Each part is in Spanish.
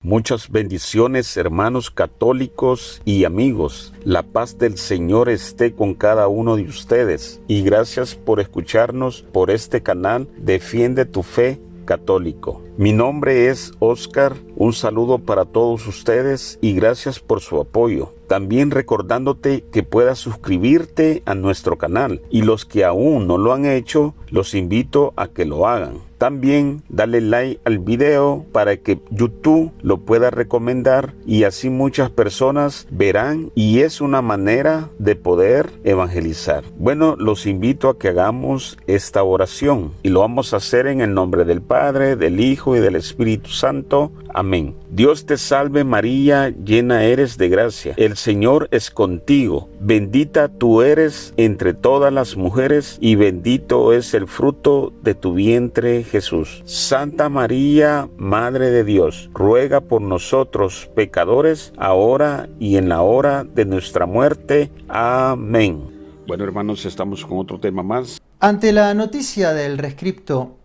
Muchas bendiciones, hermanos católicos y amigos. La paz del Señor esté con cada uno de ustedes. Y gracias por escucharnos por este canal Defiende tu Fe Católico. Mi nombre es Oscar. Un saludo para todos ustedes y gracias por su apoyo. También recordándote que puedas suscribirte a nuestro canal y los que aún no lo han hecho, los invito a que lo hagan. También dale like al video para que YouTube lo pueda recomendar y así muchas personas verán y es una manera de poder evangelizar. Bueno, los invito a que hagamos esta oración y lo vamos a hacer en el nombre del Padre, del Hijo y del Espíritu Santo. Amén. Dios te salve María, llena eres de gracia. El Señor es contigo. Bendita tú eres entre todas las mujeres y bendito es el fruto de tu vientre, Jesús. Santa María, Madre de Dios, ruega por nosotros pecadores, ahora y en la hora de nuestra muerte. Amén. Bueno, hermanos, estamos con otro tema más. Ante la noticia del rescripto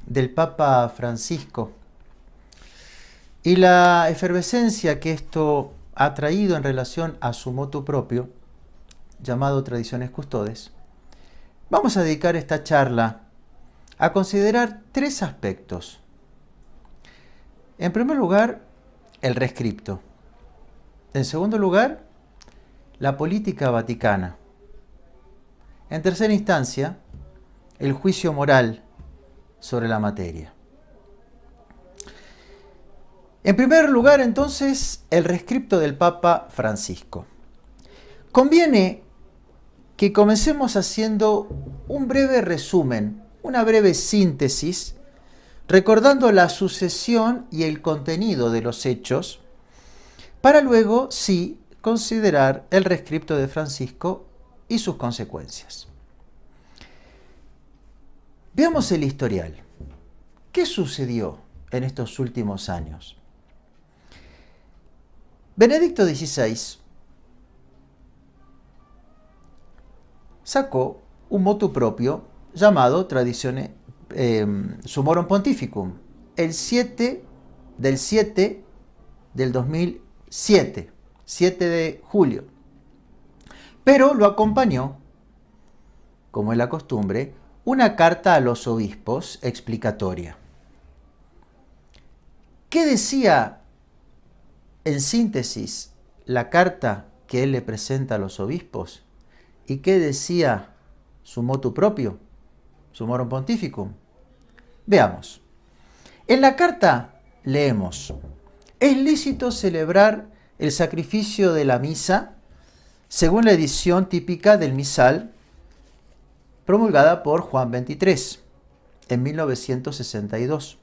del Papa Francisco y la efervescencia que esto ha traído en relación a su motu propio, llamado Tradiciones Custodes, vamos a dedicar esta charla a considerar tres aspectos. En primer lugar, el rescripto. En segundo lugar, la política vaticana. En tercera instancia, el juicio moral sobre la materia. En primer lugar, entonces, el rescripto del Papa Francisco. Conviene que comencemos haciendo un breve resumen, una breve síntesis, recordando la sucesión y el contenido de los hechos, para luego, sí, considerar el rescripto de Francisco y sus consecuencias. Veamos el historial. ¿Qué sucedió en estos últimos años? Benedicto XVI sacó un motu propio llamado Traditiones Summorum Pontificum, el 7 del 2007, 7 de julio. Pero lo acompañó, como es la costumbre, una carta a los obispos explicatoria. ¿Qué decía en síntesis la carta que él le presenta a los obispos? ¿Y qué decía su motu propio, Summorum Pontificum? Veamos. En la carta leemos: es lícito celebrar el sacrificio de la misa según la edición típica del misal promulgada por Juan XXIII en 1962.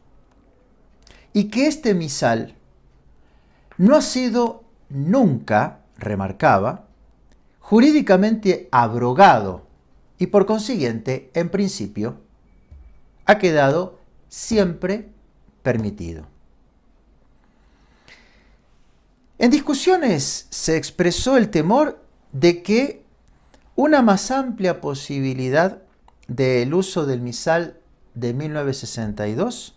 Y que este misal no ha sido nunca, remarcaba, jurídicamente abrogado y por consiguiente, en principio, ha quedado siempre permitido. En discusiones se expresó el temor de que una más amplia posibilidad del uso del misal de 1962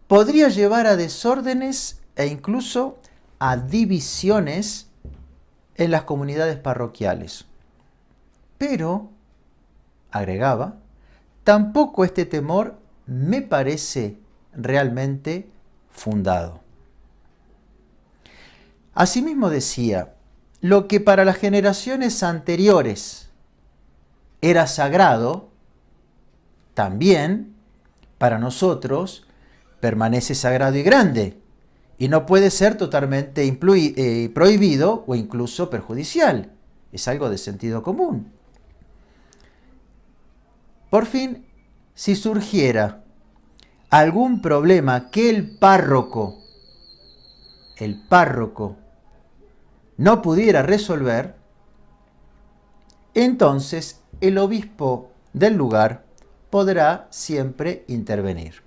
podría llevar a desórdenes e incluso a divisiones en las comunidades parroquiales. Pero, agregaba, tampoco este temor me parece realmente fundado. Asimismo decía, lo que para las generaciones anteriores era sagrado, también para nosotros permanece sagrado y grande, y no puede ser totalmente prohibido o incluso perjudicial. Es algo de sentido común. Por fin, si surgiera algún problema que el párroco no pudiera resolver, entonces el obispo del lugar podrá siempre intervenir.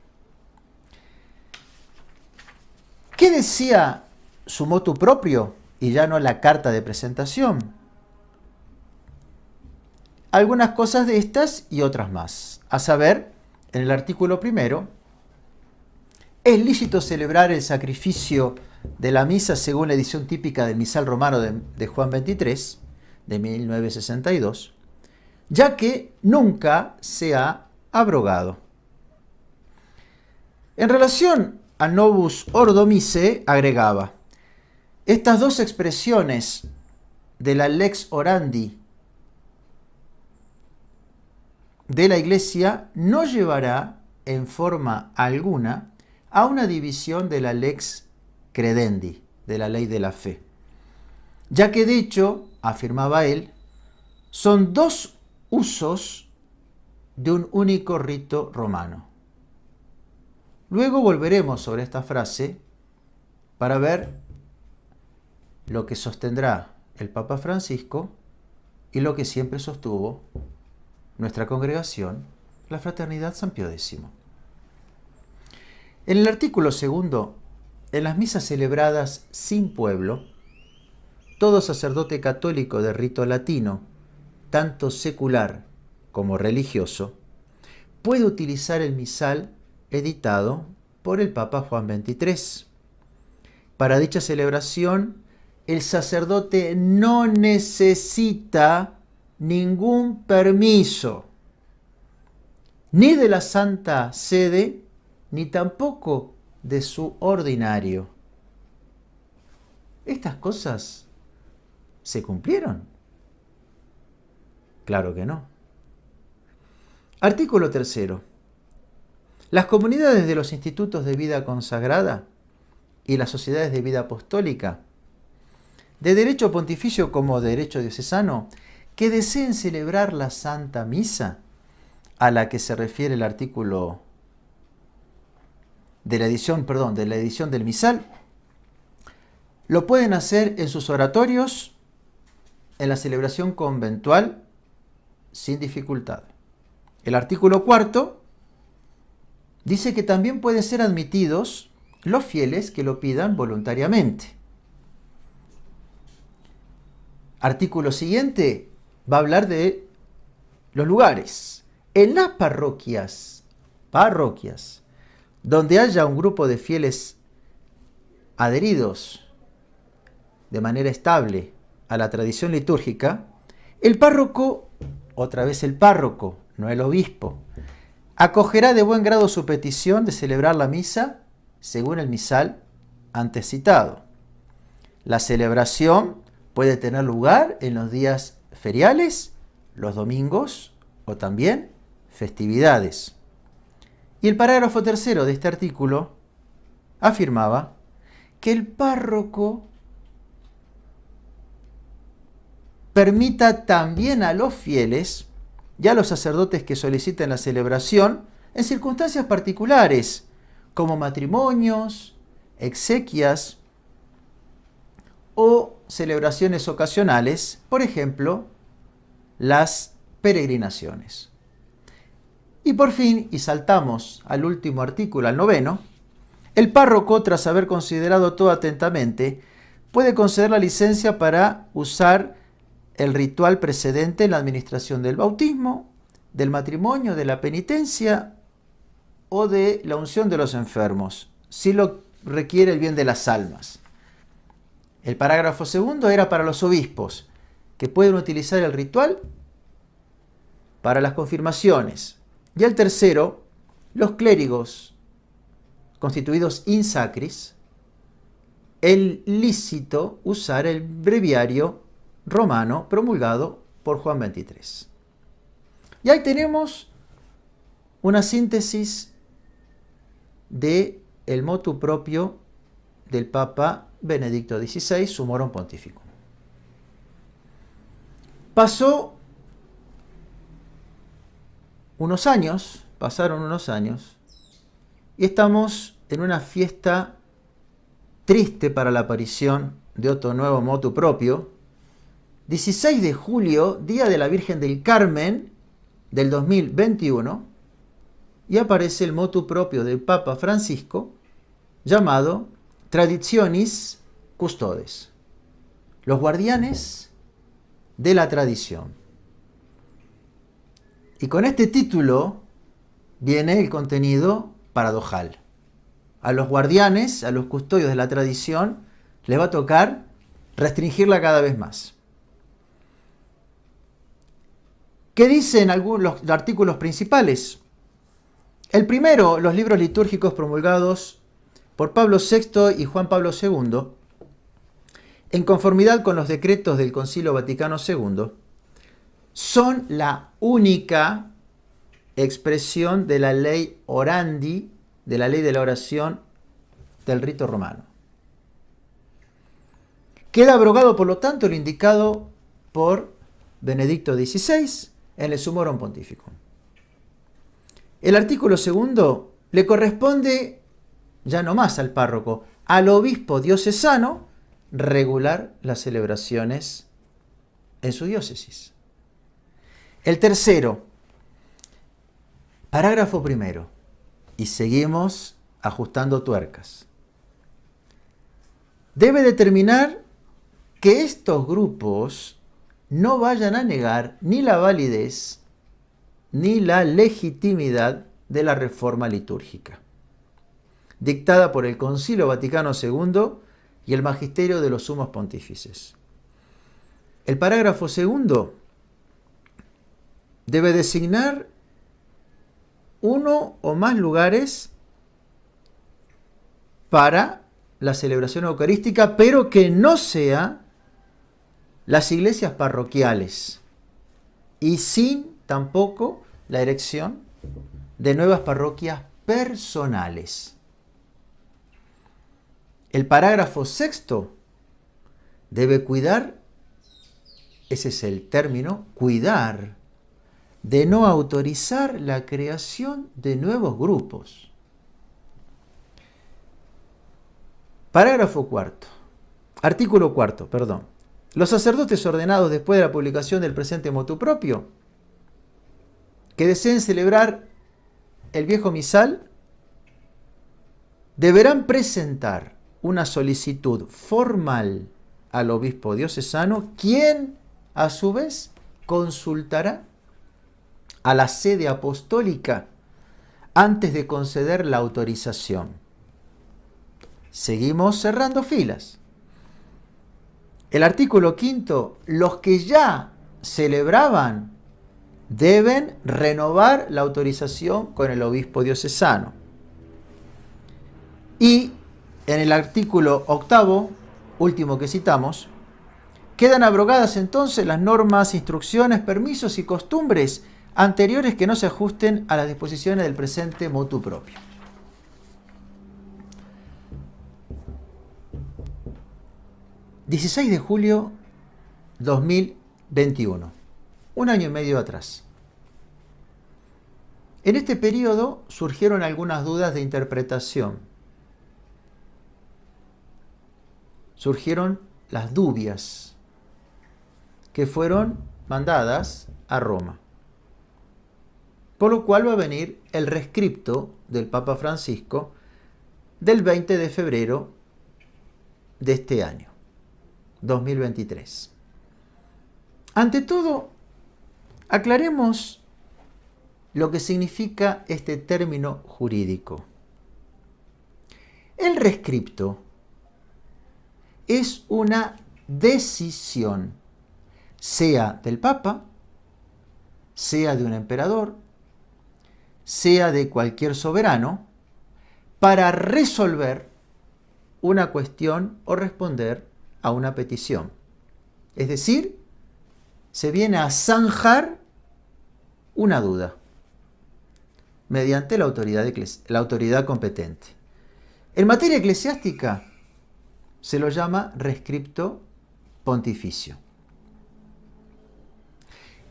¿Qué decía su motu propio y ya no la carta de presentación? Algunas cosas de estas y otras más. A saber, en el artículo primero, Es lícito celebrar el sacrificio de la misa según la edición típica del misal romano de Juan 23, de 1962, ya que nunca se ha abrogado. En relación al Novus Ordo Missae, agregaba: estas dos expresiones de la lex orandi de la Iglesia no llevará en forma alguna a una división de la lex credendi, de la ley de la fe, ya que de hecho, afirmaba él, son dos usos de un único rito romano. Luego volveremos sobre esta frase para ver lo que sostendrá el Papa Francisco y lo que siempre sostuvo nuestra congregación, la Fraternidad San Pío X. En el artículo segundo, en las misas celebradas sin pueblo, todo sacerdote católico de rito latino, tanto secular como religioso, puede utilizar el misal editado por el Papa Juan XXIII. Para dicha celebración, el sacerdote no necesita ningún permiso, ni de la Santa Sede, ni tampoco de su ordinario. ¿Estas cosas se cumplieron? Claro que no. Artículo 3. Las comunidades de los institutos de vida consagrada y las sociedades de vida apostólica, de derecho pontificio como de derecho diocesano, que deseen celebrar la Santa Misa, a la que se refiere el artículo de la edición del misal, lo pueden hacer en sus oratorios, en la celebración conventual, sin dificultad. El artículo 4 dice que también pueden ser admitidos los fieles que lo pidan voluntariamente. Artículo siguiente va a hablar de los lugares. En las parroquias, donde haya un grupo de fieles adheridos de manera estable a la tradición litúrgica, el párroco, otra vez el párroco, no el obispo, acogerá de buen grado su petición de celebrar la misa según el misal antes citado. La celebración puede tener lugar en los días feriales, los domingos o también festividades. Y el parágrafo 3 de este artículo afirmaba que el párroco permita también a los fieles y a los sacerdotes que soliciten la celebración en circunstancias particulares, como matrimonios, exequias o celebraciones ocasionales, por ejemplo, las peregrinaciones. Y por fin, y saltamos al último artículo, al 9, el párroco, tras haber considerado todo atentamente, puede conceder la licencia para usar el ritual precedente en la administración del bautismo, del matrimonio, de la penitencia o de la unción de los enfermos, si lo requiere el bien de las almas. El parágrafo 2 era para los obispos, que pueden utilizar el ritual para las confirmaciones. Y el 3, los clérigos constituidos in sacris, el lícito usar el breviario romano promulgado por Juan XXIII. Y ahí tenemos una síntesis de el motu propio del Papa Benedicto XVI, Sumorum Pontificum. Pasaron unos años, y estamos en una fiesta triste para la aparición de otro nuevo motu propio. 16 de julio, Día de la Virgen del Carmen del 2021, y aparece el motu propio del Papa Francisco llamado Traditionis Custodes, los guardianes de la tradición. Y con este título viene el contenido paradojal. a los guardianes, a los custodios de la tradición, les va a tocar restringirla cada vez más. ¿Qué dicen algunos los artículos principales? El primero, los libros litúrgicos promulgados por Pablo VI y Juan Pablo II, en conformidad con los decretos del Concilio Vaticano II, son la única expresión de la ley orandi, de la ley de la oración del rito romano. Queda abrogado, por lo tanto, lo indicado por Benedicto XVI en el Summorum Pontificum. El artículo segundo le corresponde ya no más al párroco, al obispo diocesano, regular las celebraciones en su diócesis. El tercero, parágrafo primero, y seguimos ajustando tuercas. Debe determinar que estos grupos no vayan a negar ni la validez ni la legitimidad de la reforma litúrgica, dictada por el Concilio Vaticano II y el magisterio de los sumos pontífices. El parágrafo segundo debe designar uno o más lugares para la celebración eucarística, pero que no sea las iglesias parroquiales y sin tampoco la erección de nuevas parroquias personales. El parágrafo sexto debe cuidar, ese es el término, cuidar, de no autorizar la creación de nuevos grupos. Parágrafo cuarto. Artículo cuarto, perdón. Los sacerdotes ordenados después de la publicación del presente motu propio, que deseen celebrar el viejo misal, deberán presentar una solicitud formal al obispo diocesano, quien, a su vez, consultará a la sede apostólica antes de conceder la autorización. Seguimos cerrando filas. El artículo quinto, los que ya celebraban deben renovar la autorización con el obispo diocesano. Y en el artículo octavo, último que citamos, quedan abrogadas entonces las normas, instrucciones, permisos y costumbres anteriores que no se ajusten a las disposiciones del presente motu propio. ...16 de julio 2021... un año y medio atrás. En este periodo surgieron algunas dudas de interpretación. Surgieron las dubias que fueron mandadas a Roma. Por lo cual va a venir el rescripto del Papa Francisco del 20 de febrero de este año, 2023. Ante todo, aclaremos lo que significa este término jurídico. El rescripto es una decisión, sea del Papa, sea de un emperador, sea de cualquier soberano, para resolver una cuestión o responder a una petición. Es decir, se viene a zanjar una duda mediante la autoridad competente. En materia eclesiástica se lo llama rescripto pontificio.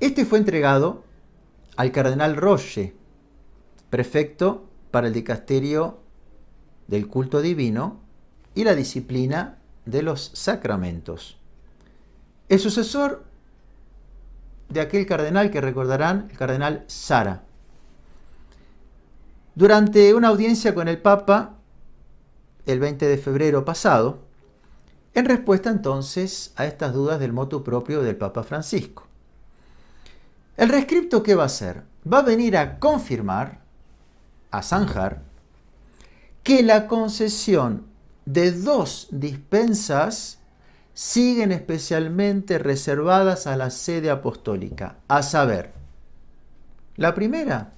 Este fue entregado al cardenal Roche, prefecto para el dicasterio del culto divino y la disciplina de los sacramentos. El sucesor de aquel cardenal que recordarán, el cardenal Sara. Durante una audiencia con el Papa, el 20 de febrero pasado, en respuesta entonces a estas dudas del motu propio del Papa Francisco. El rescripto, ¿qué va a hacer? Va a venir a confirmar, a zanjar, que la concesión de dos dispensas siguen especialmente reservadas a la sede apostólica, a saber, la primera,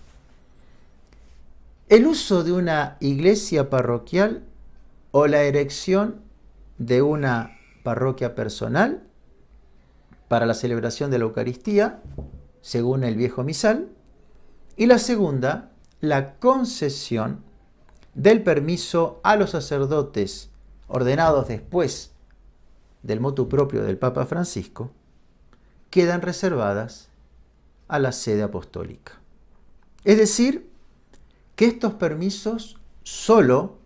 el uso de una iglesia parroquial o la erección de una parroquia personal para la celebración de la Eucaristía, según el viejo misal, y la segunda, la concesión del permiso a los sacerdotes ordenados después del motu propio del Papa Francisco, quedan reservadas a la sede apostólica. Es decir, que estos permisos solo,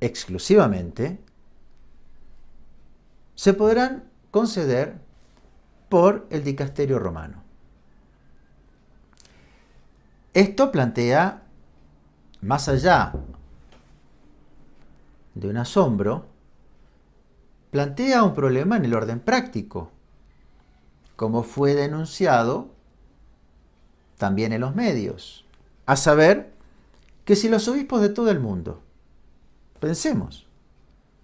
exclusivamente, se podrán conceder por el dicasterio romano. Esto plantea, más allá de un asombro, plantea un problema en el orden práctico, como fue denunciado también en los medios, a saber, que si los obispos de todo el mundo, pensemos,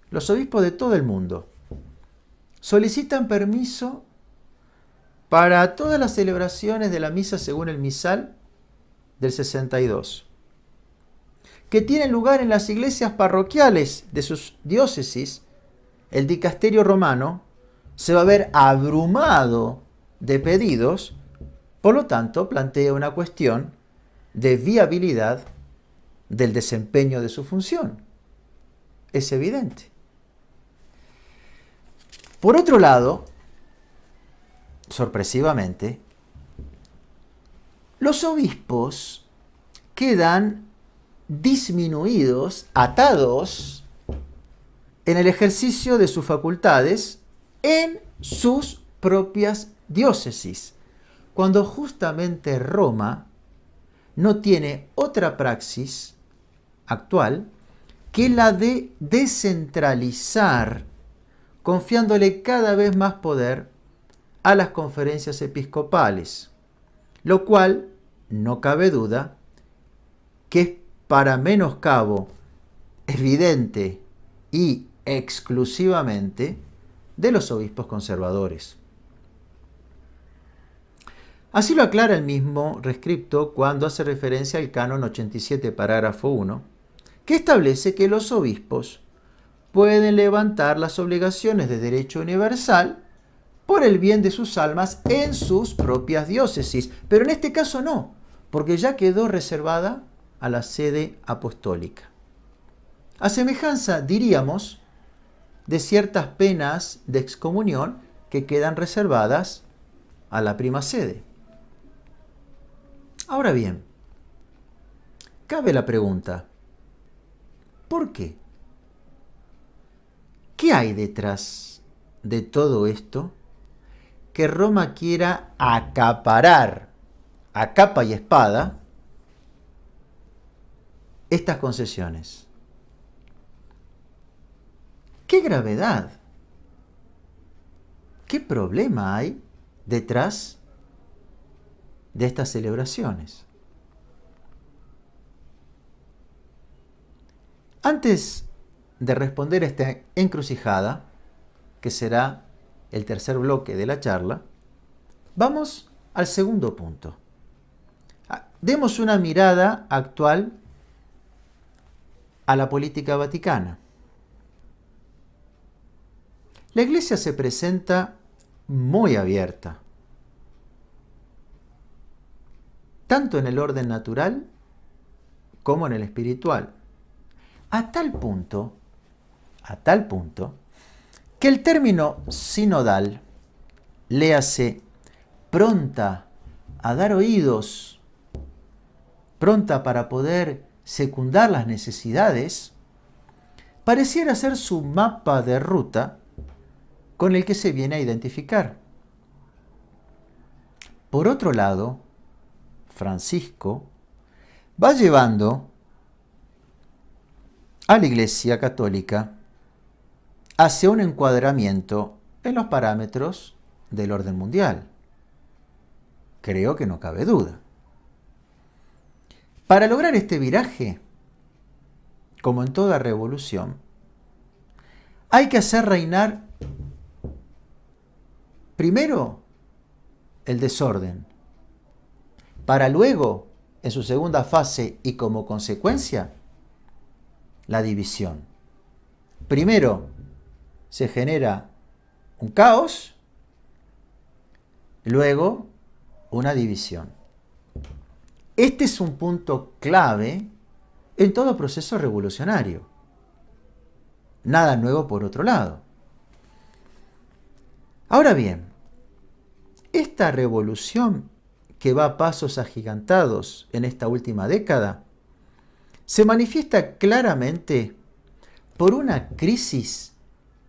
los obispos de todo el mundo solicitan permiso para todas las celebraciones de la misa según el misal del 62, que tienen lugar en las iglesias parroquiales de sus diócesis, el dicasterio romano se va a ver abrumado de pedidos, por lo tanto plantea una cuestión de viabilidad del desempeño de su función. Es evidente. Por otro lado, sorpresivamente, los obispos quedan disminuidos, atados en el ejercicio de sus facultades en sus propias diócesis, cuando justamente Roma no tiene otra praxis actual que la de descentralizar, confiándole cada vez más poder a las conferencias episcopales, lo cual no cabe duda que es para menoscabo evidente y exclusivamente de los obispos conservadores. Así lo aclara el mismo rescripto cuando hace referencia al canon 87, parágrafo 1, que establece que los obispos pueden levantar las obligaciones de derecho universal por el bien de sus almas en sus propias diócesis, pero en este caso no, porque ya quedó reservada a la sede apostólica. A semejanza, diríamos, de ciertas penas de excomunión que quedan reservadas a la prima sede. Ahora bien, cabe la pregunta, ¿por qué? ¿Qué hay detrás de todo esto que Roma quiera acaparar a capa y espada estas concesiones? ¿Qué gravedad? ¿Qué problema hay detrás de estas celebraciones? Antes de responder a esta encrucijada, que será el tercer bloque de la charla, vamos al segundo punto. Demos una mirada actual a la política vaticana. La Iglesia se presenta muy abierta, tanto en el orden natural como en el espiritual, a tal punto que el término sinodal, léase pronta a dar oídos, pronta para poder secundar las necesidades, pareciera ser su mapa de ruta con el que se viene a identificar. Por otro lado, Francisco va llevando a la Iglesia Católica hacia un encuadramiento en los parámetros del orden mundial. Creo que no cabe duda. Para lograr este viraje, como en toda revolución, hay que hacer reinar primero el desorden, para luego, en su segunda fase y como consecuencia, la división. Primero se genera un caos, luego una división. Este es un punto clave en todo proceso revolucionario. Nada nuevo por otro lado. Ahora bien, esta revolución que va a pasos agigantados en esta última década se manifiesta claramente por una crisis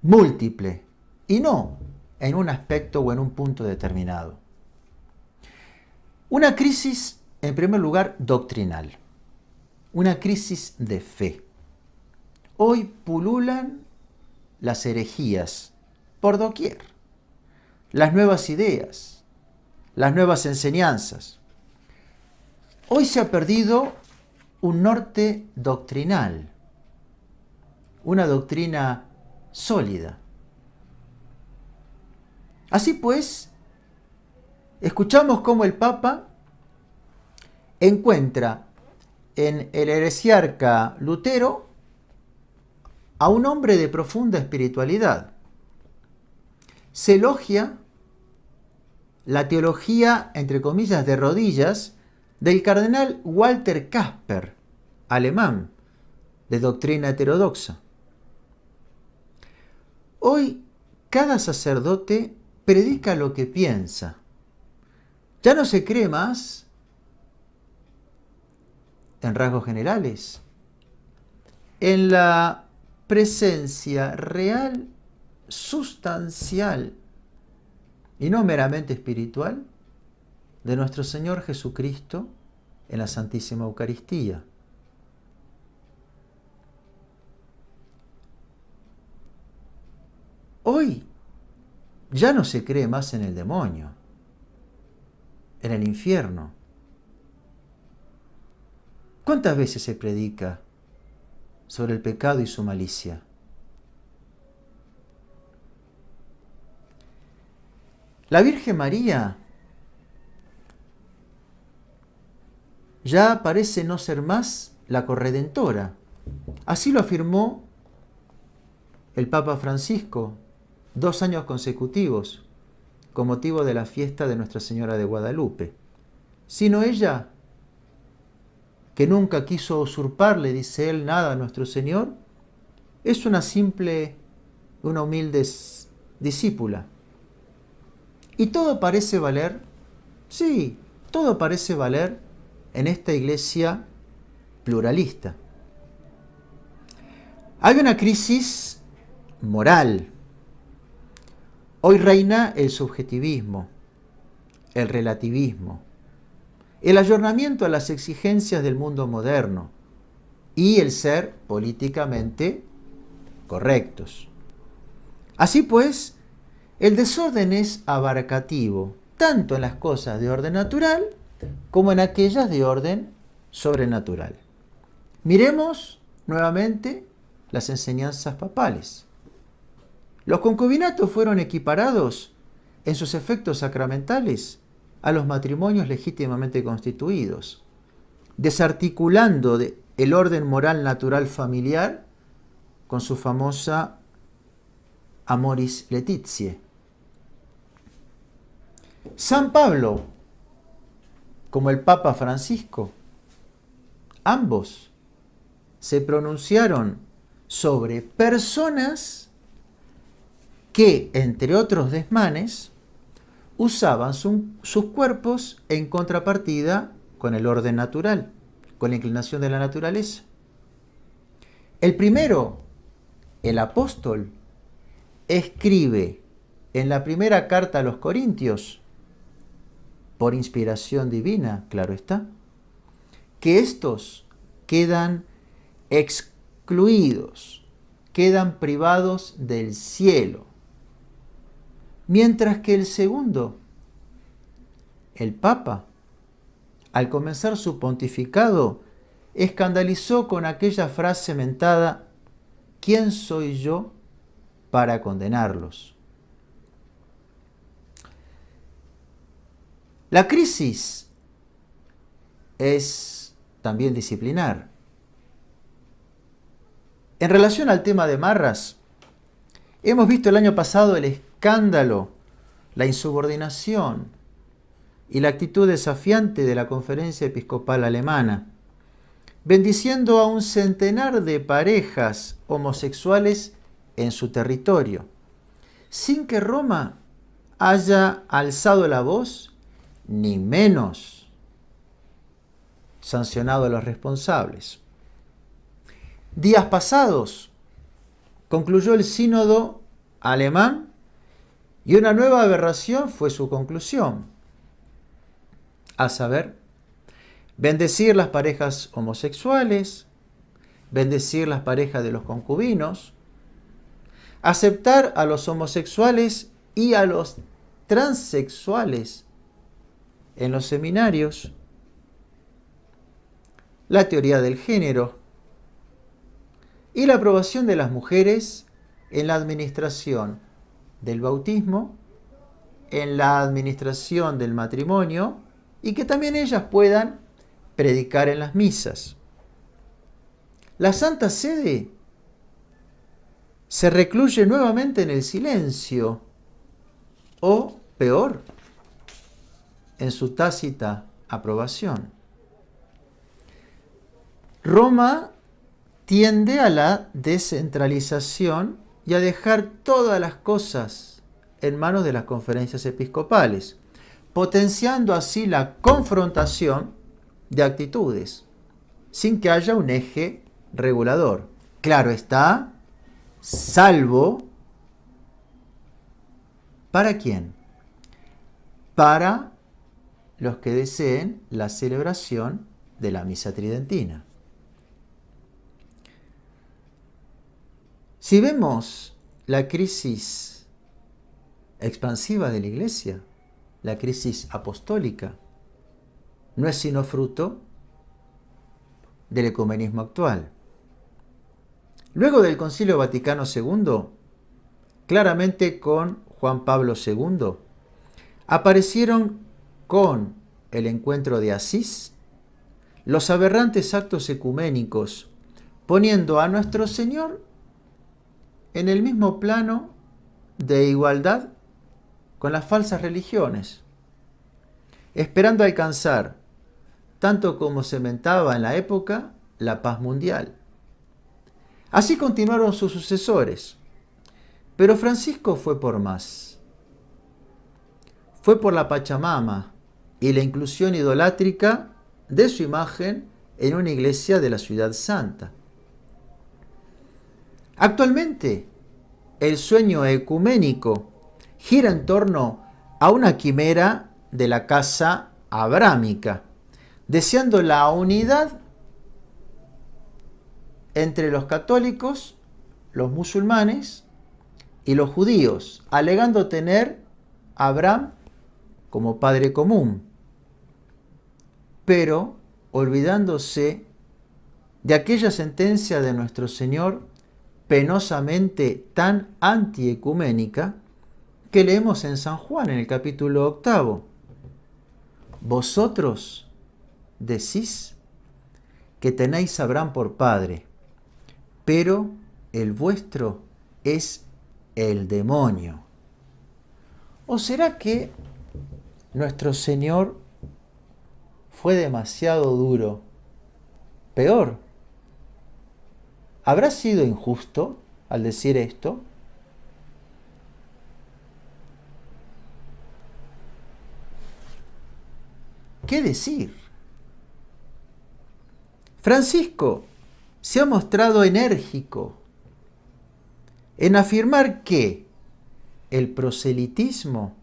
múltiple y no en un aspecto o en un punto determinado. Una crisis, en primer lugar, doctrinal. Una crisis de fe. Hoy pululan las herejías por doquier, las nuevas ideas, las nuevas enseñanzas. Hoy se ha perdido un norte doctrinal, una doctrina sólida. Así pues, escuchamos cómo el Papa encuentra en el heresiarca Lutero a un hombre de profunda espiritualidad. Se elogia la teología, entre comillas, de rodillas del cardenal Walter Kasper, alemán, de doctrina heterodoxa. Hoy cada sacerdote predica lo que piensa. Ya no se cree más, en rasgos generales, en la presencia real, sustancial y no meramente espiritual de nuestro Señor Jesucristo en la Santísima Eucaristía. Hoy ya no se cree más en el demonio, en el infierno. ¿Cuántas veces se predica sobre el pecado y su malicia? La Virgen María ya parece no ser más la corredentora. Así lo afirmó el Papa Francisco 2 años consecutivos con motivo de la fiesta de Nuestra Señora de Guadalupe. Sino ella, que nunca quiso usurparle, dice él, nada a nuestro Señor, es una humilde discípula. Y todo parece valer, sí, todo parece valer en esta iglesia pluralista. Hay una crisis moral. Hoy reina el subjetivismo, el relativismo, el ayornamiento a las exigencias del mundo moderno y el ser políticamente correctos. Así pues, el desorden es abarcativo, tanto en las cosas de orden natural como en aquellas de orden sobrenatural. Miremos nuevamente las enseñanzas papales. Los concubinatos fueron equiparados en sus efectos sacramentales a los matrimonios legítimamente constituidos, desarticulando el orden moral natural familiar con su famosa Amoris Laetitia. San Pablo, como el Papa Francisco, ambos se pronunciaron sobre personas que, entre otros desmanes, usaban sus cuerpos en contrapartida con el orden natural, con la inclinación de la naturaleza. El primero, el apóstol, escribe en la primera carta a los Corintios, por inspiración divina, claro está, que estos quedan excluidos, quedan privados del cielo. Mientras que el segundo, el Papa, al comenzar su pontificado, escandalizó con aquella frase mentada: ¿quién soy yo para condenarlos? La crisis es también disciplinar. En relación al tema de Marras, hemos visto el año pasado el escándalo, la insubordinación y la actitud desafiante de la Conferencia Episcopal Alemana, bendiciendo a un centenar de parejas homosexuales en su territorio, sin que Roma haya alzado la voz, ni menos sancionado a los responsables. Días pasados concluyó el sínodo alemán y una nueva aberración fue su conclusión, a saber, bendecir las parejas homosexuales, bendecir las parejas de los concubinos, aceptar a los homosexuales y a los transexuales en los seminarios, la teoría del género y la aprobación de las mujeres en la administración del bautismo, en la administración del matrimonio y que también ellas puedan predicar en las misas. La Santa Sede se recluye nuevamente en el silencio o, peor, en su tácita aprobación. Roma tiende a la descentralización y a dejar todas las cosas en manos de las conferencias episcopales, potenciando así la confrontación de actitudes, sin que haya un eje regulador. Claro está, salvo ¿para quién? Para los que deseen la celebración de la misa tridentina. Si vemos la crisis expansiva de la Iglesia, la crisis apostólica, no es sino fruto del ecumenismo actual. Luego del Concilio Vaticano II, claramente con Juan Pablo II, aparecieron con el encuentro de Asís los aberrantes actos ecuménicos, poniendo a nuestro Señor en el mismo plano de igualdad con las falsas religiones, esperando alcanzar, tanto como se mentaba en la época, la paz mundial. Así continuaron sus sucesores, pero Francisco fue por más. Fue por la Pachamama y la inclusión idolátrica de su imagen en una iglesia de la Ciudad Santa. Actualmente, el sueño ecuménico gira en torno a una quimera de la casa abrámica, deseando la unidad entre los católicos, los musulmanes y los judíos, alegando tener a Abraham como padre común, pero olvidándose de aquella sentencia de nuestro Señor penosamente tan antiecuménica que leemos en San Juan en el capítulo 8. Vosotros decís que tenéis a Abraham por padre, pero el vuestro es el demonio. ¿O será que nuestro Señor fue demasiado duro? Peor, ¿habrá sido injusto al decir esto? ¿Qué decir? Francisco se ha mostrado enérgico en afirmar que el proselitismo,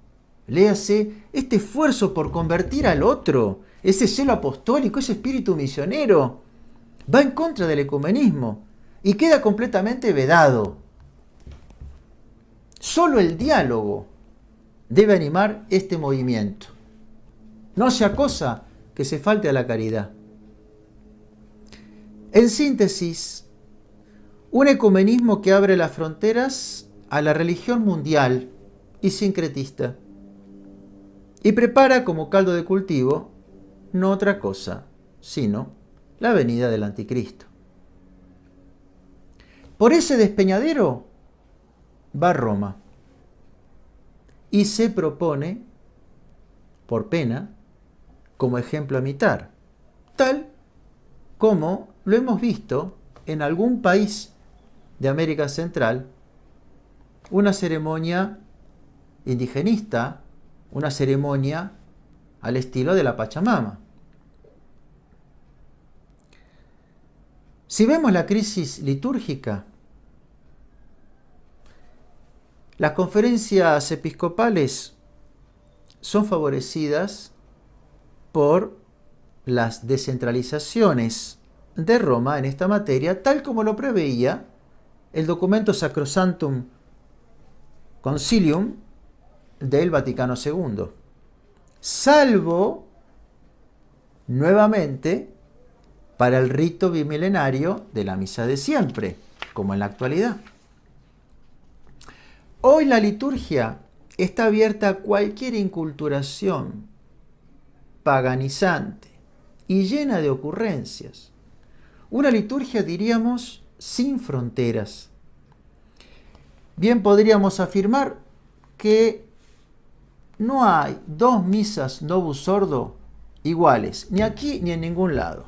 léase, este esfuerzo por convertir al otro, ese celo apostólico, ese espíritu misionero, va en contra del ecumenismo y queda completamente vedado. Solo el diálogo debe animar este movimiento. No sea cosa que se falte a la caridad. En síntesis, un ecumenismo que abre las fronteras a la religión mundial y sincretista y prepara como caldo de cultivo no otra cosa, sino la venida del anticristo. Por ese despeñadero va Roma y se propone, por pena, como ejemplo a imitar, tal como lo hemos visto en algún país de América Central, una ceremonia indigenista, una ceremonia al estilo de la Pachamama. Si vemos la crisis litúrgica, las conferencias episcopales son favorecidas por las descentralizaciones de Roma en esta materia, tal como lo preveía el documento Sacrosanctum Concilium del Vaticano II, salvo, nuevamente, para el rito bimilenario de la misa de siempre, como en la actualidad. Hoy la liturgia está abierta a cualquier inculturación paganizante y llena de ocurrencias. Una liturgia, diríamos, sin fronteras. Bien podríamos afirmar que no hay dos misas Novus Ordo iguales, ni aquí ni en ningún lado.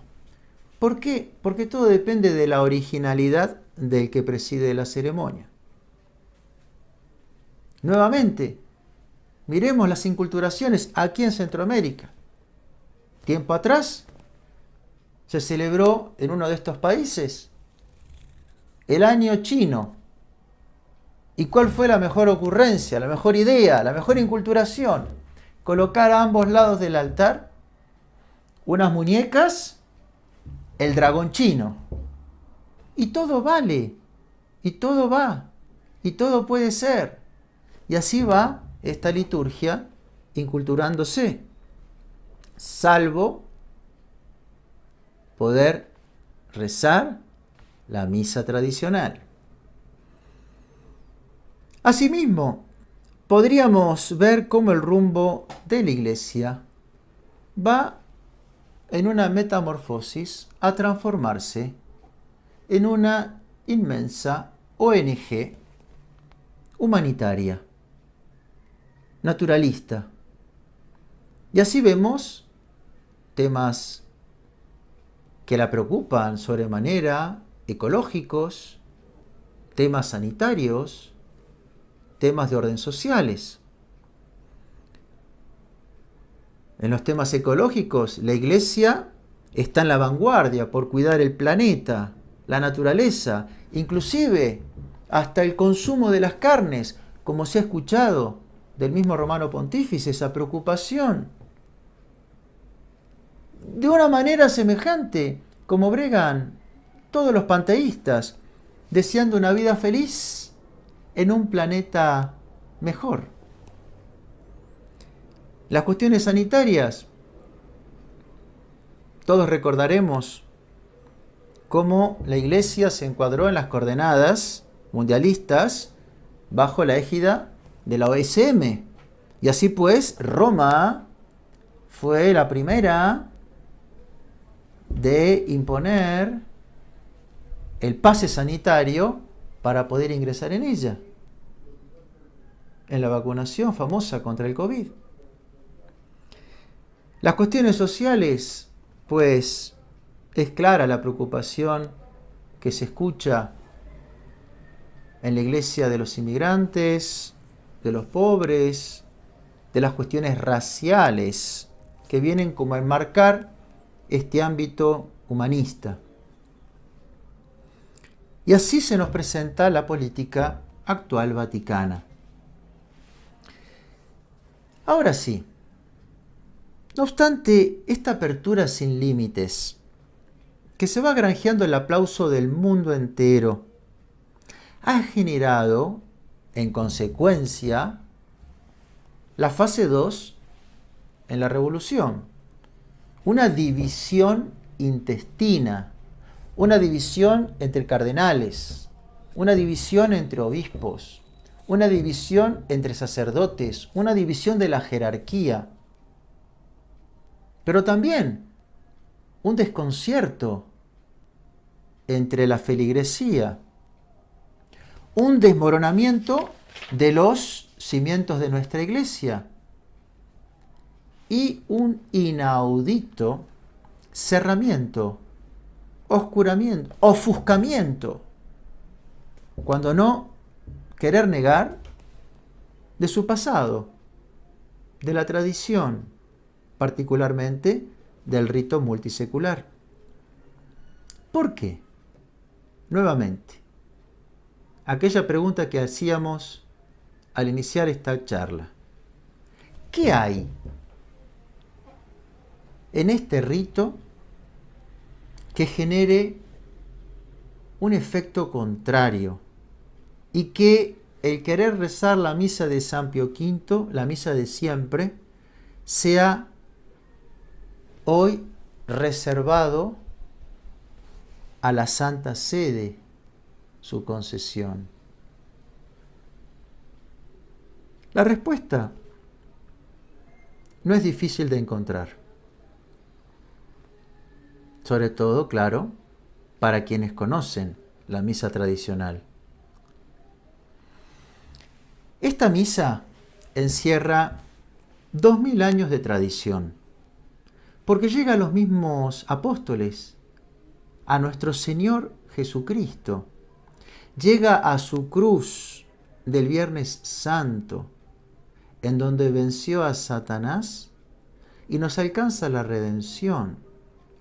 ¿Por qué? Porque todo depende de la originalidad del que preside la ceremonia. Nuevamente, miremos las inculturaciones aquí en Centroamérica. Tiempo atrás se celebró en uno de estos países el año chino. ¿Y cuál fue la mejor ocurrencia, la mejor idea, la mejor inculturación? Colocar a ambos lados del altar unas muñecas, el dragón chino. Y todo vale, y todo va, y todo puede ser. Y así va esta liturgia inculturándose, salvo poder rezar la misa tradicional. Asimismo, podríamos ver cómo el rumbo de la Iglesia va en una metamorfosis a transformarse en una inmensa ONG humanitaria, naturalista. Y así vemos temas que la preocupan sobremanera, ecológicos, temas sanitarios, temas de orden sociales. En los temas ecológicos, la Iglesia está en la vanguardia por cuidar el planeta, la naturaleza, inclusive hasta el consumo de las carnes, como se ha escuchado del mismo Romano Pontífice, esa preocupación. De una manera semejante, como bregan todos los panteístas, deseando una vida feliz en un planeta mejor. Las cuestiones sanitarias, todos recordaremos cómo la Iglesia se encuadró en las coordenadas mundialistas bajo la égida de la OSM. Y así pues, Roma fue la primera de imponer el pase sanitario para poder ingresar en ella, en la vacunación famosa contra el COVID. Las cuestiones sociales, pues, es clara la preocupación que se escucha en la Iglesia de los inmigrantes, de los pobres, de las cuestiones raciales que vienen como a enmarcar este ámbito humanista. Y así se nos presenta la política actual vaticana. Ahora sí, no obstante esta apertura sin límites, que se va granjeando el aplauso del mundo entero, ha generado, en consecuencia, la fase 2 en la revolución, una división intestina, una división entre cardenales, una división entre obispos, una división entre sacerdotes, una división de la jerarquía, pero también un desconcierto entre la feligresía, un desmoronamiento de los cimientos de nuestra iglesia y un inaudito cerramiento, oscuramiento, ofuscamiento, cuando no querer negar de su pasado, de la tradición, particularmente del rito multisecular. ¿Por qué? Nuevamente, aquella pregunta que hacíamos al iniciar esta charla. ¿Qué hay en este rito que genere un efecto contrario y que el querer rezar la misa de San Pío V, la misa de siempre, sea hoy reservado a la Santa Sede, su concesión? La respuesta no es difícil de encontrar. Sobre todo, claro, para quienes conocen la misa tradicional. Esta misa encierra 2000 años de tradición, porque llega a los mismos apóstoles, a nuestro Señor Jesucristo, llega a su cruz del Viernes Santo, en donde venció a Satanás y nos alcanza la redención,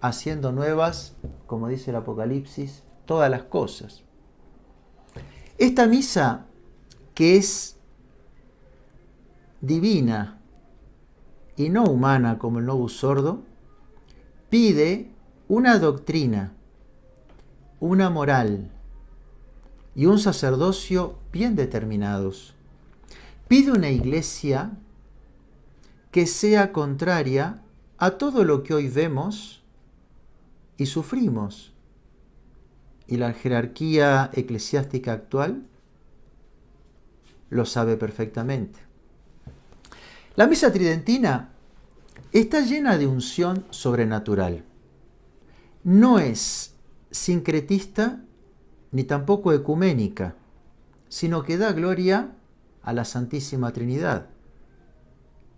haciendo nuevas, como dice el Apocalipsis, todas las cosas. Esta misa, que es divina y no humana como el Novus Ordo, pide una doctrina, una moral y un sacerdocio bien determinados. Pide una iglesia que sea contraria a todo lo que hoy vemos y sufrimos. Y la jerarquía eclesiástica actual lo sabe perfectamente. La misa tridentina está llena de unción sobrenatural. No es sincretista ni tampoco ecuménica, sino que da gloria a la Santísima Trinidad,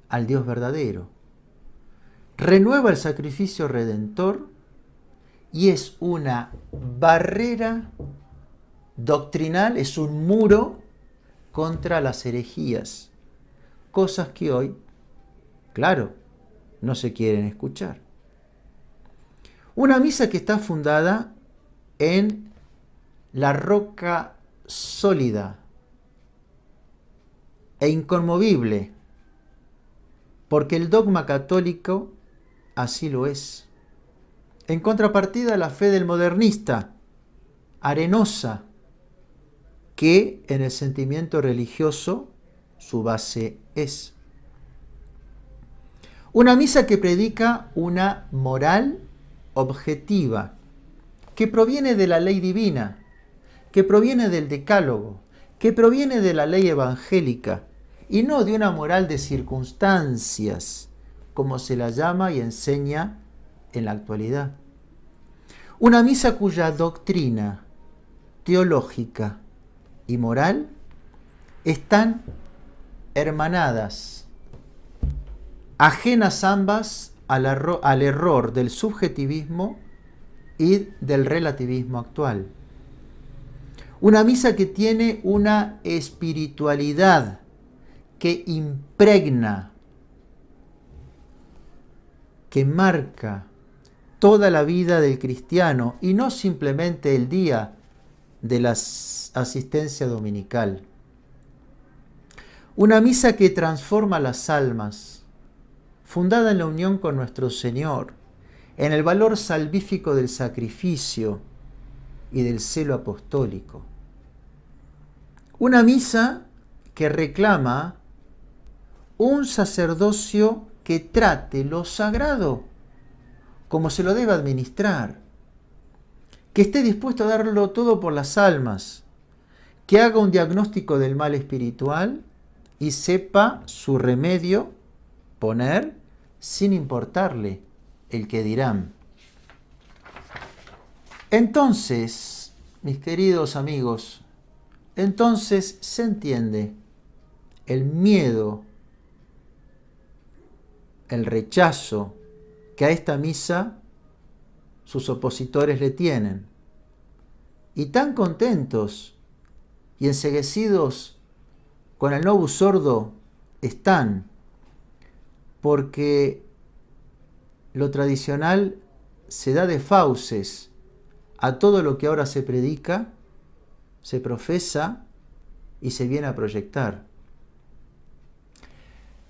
al Dios verdadero. Renueva el sacrificio redentor y es una barrera doctrinal, es un muro contra las herejías, cosas que hoy, claro, no se quieren escuchar. Una misa que está fundada en la roca sólida e inconmovible, porque el dogma católico así lo es. En contrapartida, la fe del modernista, arenosa, que en el sentimiento religioso su base es. Una misa que predica una moral objetiva, que proviene de la ley divina, que proviene del decálogo, que proviene de la ley evangélica, y no de una moral de circunstancias, como se la llama y enseña en la actualidad. Una misa cuya doctrina teológica y moral están hermanadas, ajenas ambas al error del subjetivismo y del relativismo actual. Una misa que tiene una espiritualidad que impregna, que marca toda la vida del cristiano y no simplemente el día de la asistencia dominical. Una misa que transforma las almas, fundada en la unión con nuestro Señor, en el valor salvífico del sacrificio y del celo apostólico. Una misa que reclama un sacerdocio que trate lo sagrado como se lo debe administrar, que esté dispuesto a darlo todo por las almas, que haga un diagnóstico del mal espiritual y sepa su remedio poner sin importarle el que dirán. Entonces, mis queridos amigos, entonces se entiende el miedo, el rechazo que a esta misa sus opositores le tienen. Y tan contentos y enceguecidos con el Novus Ordo están, porque lo tradicional se da de fauces a todo lo que ahora se predica, se profesa y se viene a proyectar.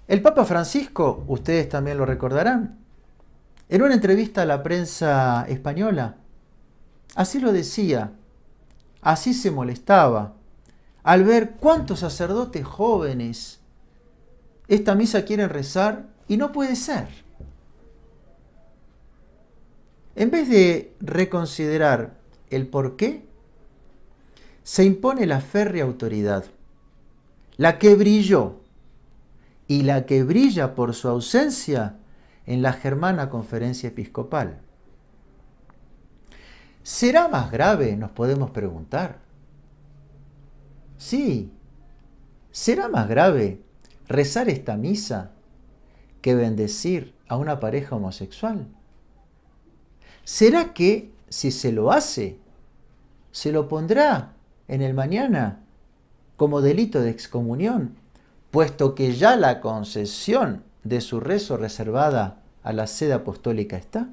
El Papa Francisco, ustedes también lo recordarán, en una entrevista a la prensa española, así lo decía, así se molestaba al ver cuántos sacerdotes jóvenes esta misa quieren rezar y no puede ser. En vez de reconsiderar el por qué, se impone la férrea autoridad, la que brilló y la que brilla por su ausencia en la germana conferencia episcopal. ¿Será más grave? Nos podemos preguntar. Sí, ¿será más grave rezar esta misa que bendecir a una pareja homosexual? ¿Será que si se lo hace, se lo pondrá en el mañana como delito de excomunión, puesto que ya la concesión de su rezo reservada a la sede apostólica está?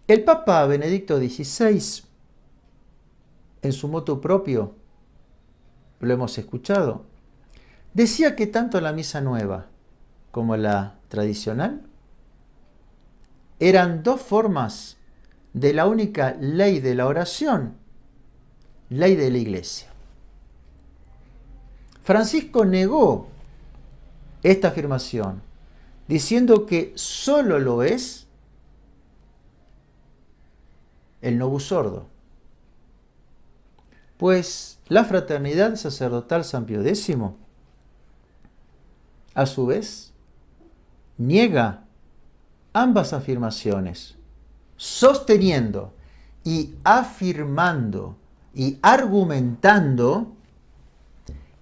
El Papa Benedicto XVI, en su motu propio, lo hemos escuchado, decía que tanto la misa nueva como la tradicional eran dos formas de la única ley de la oración, ley de la Iglesia. Francisco negó esta afirmación, diciendo que solo lo es el Novus Ordo. Pues la fraternidad sacerdotal San Pío X, a su vez, niega ambas afirmaciones, sosteniendo y afirmando y argumentando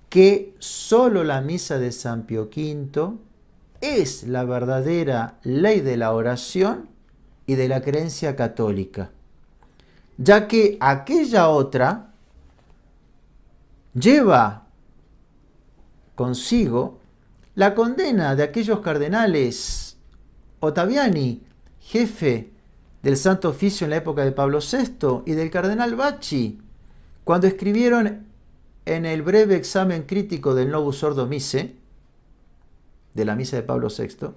que solo la misa de San Pío V es la verdadera ley de la oración y de la creencia católica, ya que aquella otra lleva consigo la condena de aquellos cardenales Ottaviani, jefe del Santo Oficio en la época de Pablo VI, y del cardenal Bacci, cuando escribieron en el breve examen crítico del Novus Ordo Missae, de la misa de Pablo VI,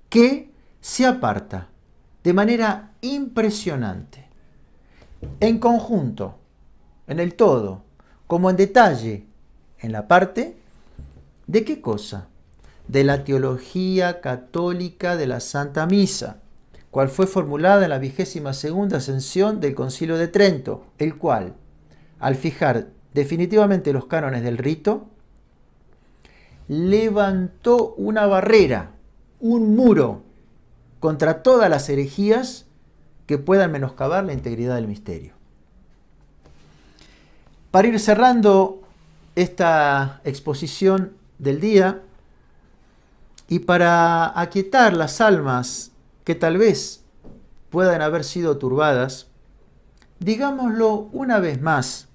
que se aparta de manera impresionante, en conjunto, en el todo, como en detalle, en la parte, ¿de qué cosa? De la teología católica de la Santa Misa, cual fue formulada en la 22ª sesión del Concilio de Trento, el cual, al fijar definitivamente los cánones del rito, levantó una barrera, un muro, contra todas las herejías que puedan menoscabar la integridad del misterio. Para ir cerrando esta exposición del día y para aquietar las almas que tal vez puedan haber sido turbadas, digámoslo una vez más,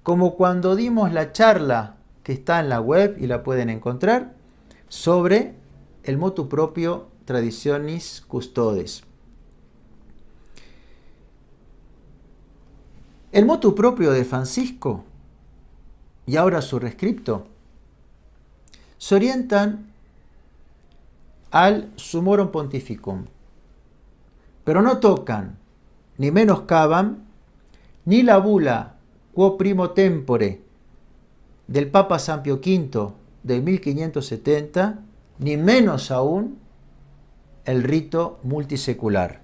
como cuando dimos la charla que está en la web y la pueden encontrar, sobre el motu proprio Traditionis Custodes. El motu propio de Francisco y ahora su rescripto se orientan al Summorum Pontificum, pero no tocan ni menoscaban ni la bula Quo Primo Tempore del Papa San Pío V de 1570, ni menos aún el rito multisecular.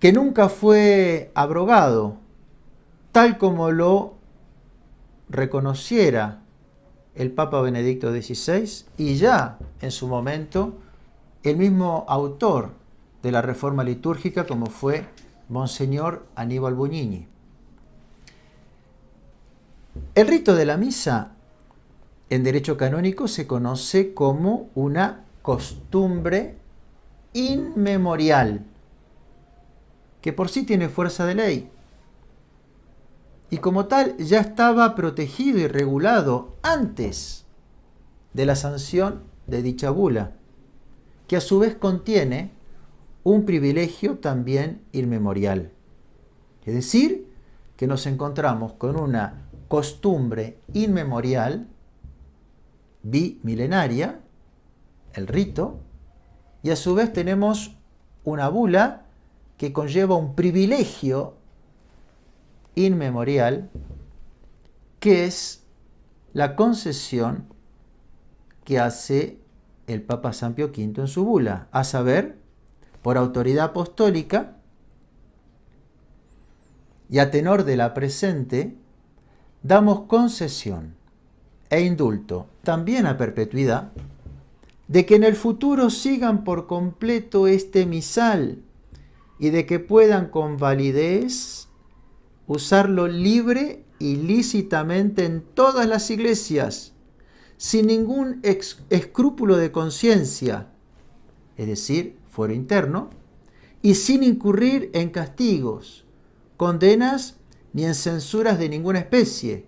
que nunca fue abrogado, tal como lo reconociera el Papa Benedicto XVI y ya en su momento el mismo autor de la reforma litúrgica, como fue Monseñor Aníbal Buñini. El rito de la misa en derecho canónico se conoce como una costumbre inmemorial, que por sí tiene fuerza de ley, y como tal ya estaba protegido y regulado antes de la sanción de dicha bula, que a su vez contiene un privilegio también inmemorial. Es decir, que nos encontramos con una costumbre inmemorial, bimilenaria, el rito, y a su vez tenemos una bula que conlleva un privilegio inmemorial, que es la concesión que hace el Papa San Pío V en su bula, a saber, por autoridad apostólica y a tenor de la presente, damos concesión e indulto, también a perpetuidad, de que en el futuro sigan por completo este misal y de que puedan con validez usarlo libre y lícitamente en todas las iglesias, sin ningún escrúpulo de conciencia, es decir, fuero interno, y sin incurrir en castigos, condenas ni en censuras de ninguna especie,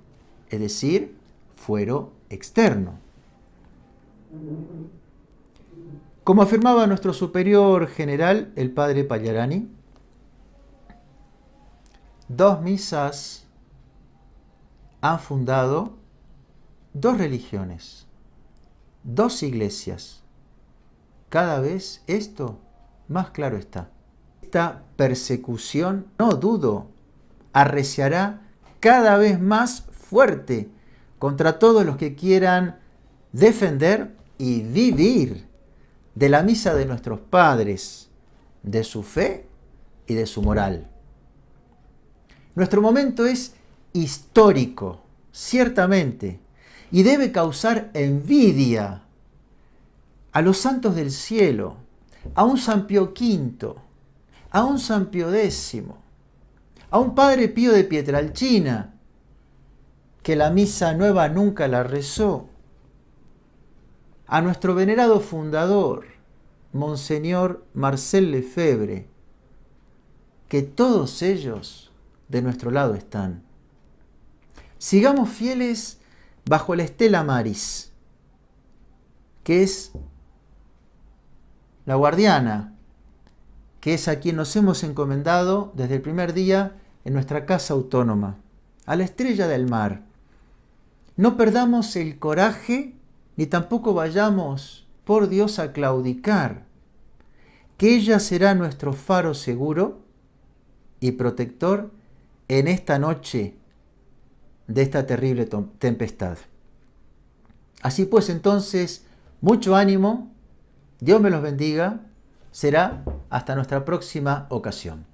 es decir, fuero externo. Como afirmaba nuestro superior general, el padre Pallarani, dos misas han fundado dos religiones, dos iglesias. Cada vez esto más claro está. Esta persecución, no dudo, arreciará cada vez más fuerte contra todos los que quieran defender y vivir de la misa de nuestros padres, de su fe y de su moral. Nuestro momento es histórico, ciertamente, y debe causar envidia a los santos del cielo, a un San Pío V, a un San Pío X, a un Padre Pío de Pietrelcina, que la misa nueva nunca la rezó, a nuestro venerado fundador, Monseñor Marcel Lefebvre, que todos ellos de nuestro lado están. Sigamos fieles bajo la Stella Maris, que es la guardiana, que es a quien nos hemos encomendado desde el primer día en nuestra casa autónoma, a la estrella del mar. No perdamos el coraje, ni tampoco vayamos, por Dios, a claudicar, que ella será nuestro faro seguro y protector en esta noche de esta terrible tempestad. Así pues, entonces, mucho ánimo, Dios me los bendiga, será hasta nuestra próxima ocasión.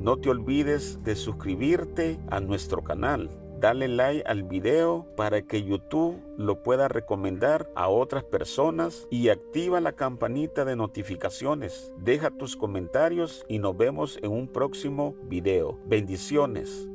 No te olvides de suscribirte a nuestro canal. Dale like al video para que YouTube lo pueda recomendar a otras personas y activa la campanita de notificaciones. Deja tus comentarios y nos vemos en un próximo video. Bendiciones.